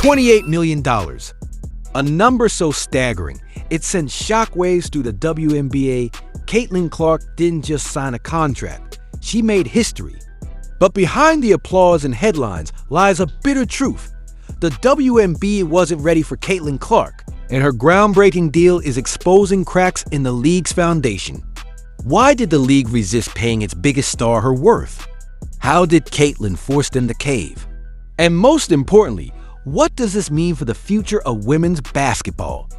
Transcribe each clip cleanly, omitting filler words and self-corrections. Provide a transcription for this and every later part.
$28 million. A number so staggering, it sent shockwaves through the WNBA. Caitlin Clark didn't just sign a contract, she made history. But behind the applause and headlines lies a bitter truth. The WNBA wasn't ready for Caitlin Clark, and her groundbreaking deal is exposing cracks in the league's foundation. Why did the league resist paying its biggest star her worth? How did Caitlin force them to cave? And most importantly, what does this mean for the future of women's basketball?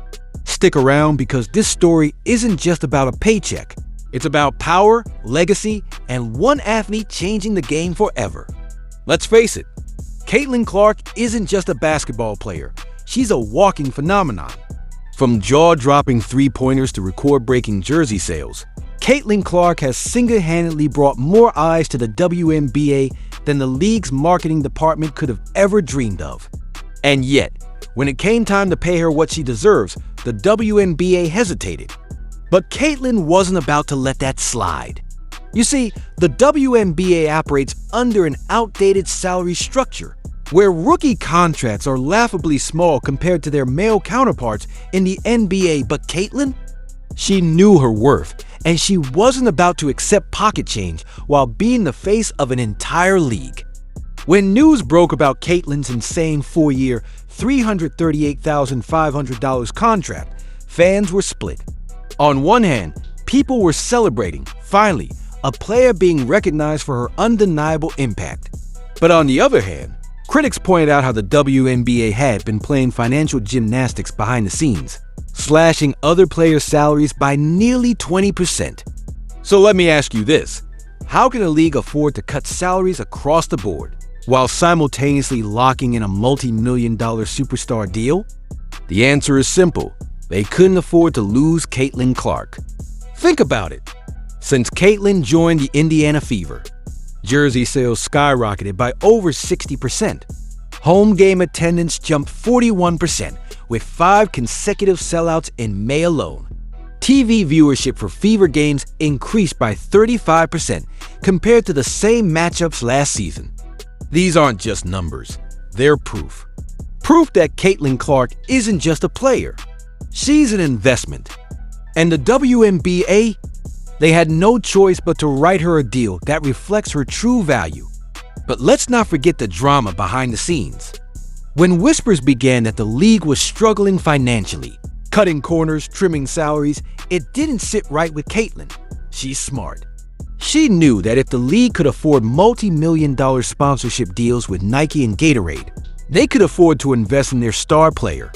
Stick around, because this story isn't just about a paycheck. It's about power, legacy, and one athlete changing the game forever. Let's face it, Caitlin Clark isn't just a basketball player. She's a walking phenomenon. From jaw-dropping three-pointers to record-breaking jersey sales, Caitlin Clark has single-handedly brought more eyes to the WNBA than the league's marketing department could have ever dreamed of. And yet, when it came time to pay her what she deserves, the WNBA hesitated. But Caitlin wasn't about to let that slide. You see, the WNBA operates under an outdated salary structure, where rookie contracts are laughably small compared to their male counterparts in the NBA. But Caitlin? She knew her worth, and she wasn't about to accept pocket change while being the face of an entire league. When news broke about Caitlin's insane 4-year, $338,500 contract, fans were split. On one hand, people were celebrating, finally, a player being recognized for her undeniable impact. But on the other hand, critics pointed out how the WNBA had been playing financial gymnastics behind the scenes, slashing other players' salaries by nearly 20%. So let me ask you this: how can a league afford to cut salaries across the board while simultaneously locking in a multi-million-dollar superstar deal? The answer is simple: they couldn't afford to lose Caitlin Clark. Think about it. Since Caitlin joined the Indiana Fever, jersey sales skyrocketed by over 60%. Home game attendance jumped 41%, with 5 consecutive sellouts in May alone. TV viewership for Fever games increased by 35% compared to the same matchups last season. These aren't just numbers, they're proof. Proof that Caitlin Clark isn't just a player. She's an investment. And the WNBA, they had no choice but to write her a deal that reflects her true value. But let's not forget the drama behind the scenes. When whispers began that the league was struggling financially, cutting corners, trimming salaries, it didn't sit right with Caitlin. She's smart. She knew that if the league could afford multi-million-dollar sponsorship deals with Nike and Gatorade, they could afford to invest in their star player.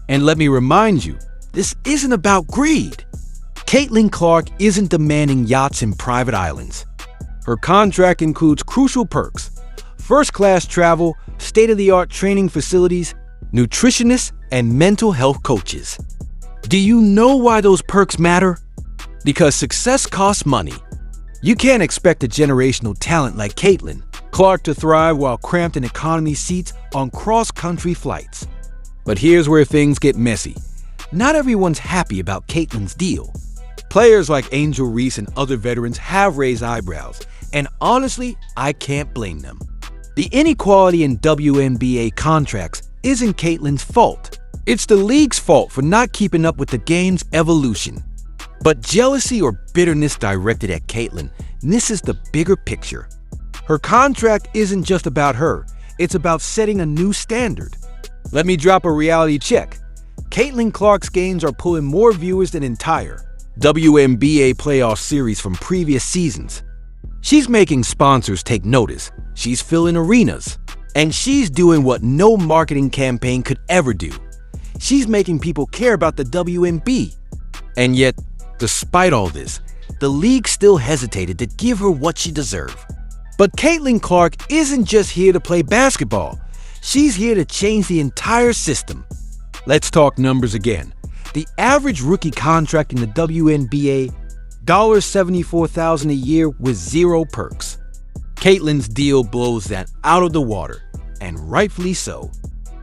And let me remind you, this isn't about greed. Caitlin Clark isn't demanding yachts and private islands. Her contract includes crucial perks: first-class travel, state-of-the-art training facilities, nutritionists, and mental health coaches. Do you know why those perks matter? Because success costs money. You can't expect a generational talent like Caitlin Clark to thrive while cramped in economy seats on cross-country flights. But here's where things get messy. Not everyone's happy about Caitlin's deal. Players like Angel Reese and other veterans have raised eyebrows, and honestly, I can't blame them. The inequality in WNBA contracts isn't Caitlin's fault. It's the league's fault for not keeping up with the game's evolution. But jealousy or bitterness directed at Caitlin misses the bigger picture. Her contract isn't just about her, it's about setting a new standard. Let me drop a reality check. Caitlin Clark's games are pulling more viewers than entire WNBA playoff series from previous seasons. She's making sponsors take notice, she's filling arenas, and she's doing what no marketing campaign could ever do. She's making people care about the WNBA. And yet, despite all this, the league still hesitated to give her what she deserved. But Caitlin Clark isn't just here to play basketball. She's here to change the entire system. Let's talk numbers again. The average rookie contract in the WNBA, $74,000 a year with 0 perks. Caitlin's deal blows that out of the water, and rightfully so.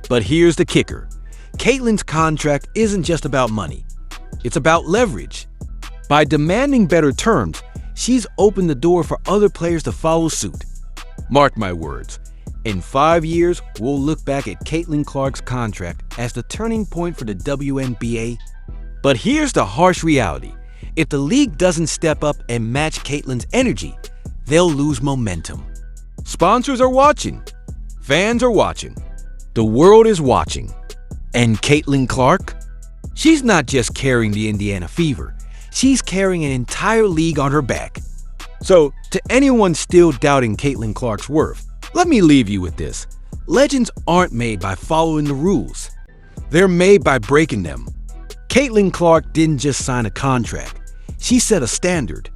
But here's the kicker. Caitlin's contract isn't just about money. It's about leverage. By demanding better terms, she's opened the door for other players to follow suit. Mark my words, In 5 years, we'll look back at Caitlin Clark's contract as the turning point for the WNBA. But here's the harsh reality. If the league doesn't step up and match Caitlin's energy, they'll lose momentum. Sponsors are watching. Fans are watching. The world is watching. And Caitlin Clark? She's not just carrying the Indiana Fever. She's carrying an entire league on her back. So, to anyone still doubting Caitlin Clark's worth, let me leave you with this. Legends aren't made by following the rules. They're made by breaking them. Caitlin Clark didn't just sign a contract. She set a standard.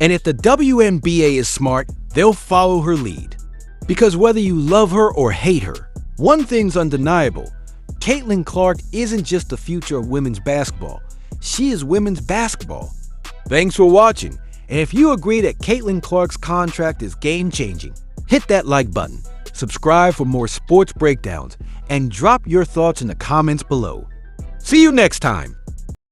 And if the WNBA is smart, they'll follow her lead. Because whether you love her or hate her, one thing's undeniable. Caitlin Clark isn't just the future of women's basketball. She is women's basketball. Thanks for watching. And if you agree that Caitlin Clark's contract is game-changing, hit that like button, subscribe for more sports breakdowns, and drop your thoughts in the comments below. See you next time.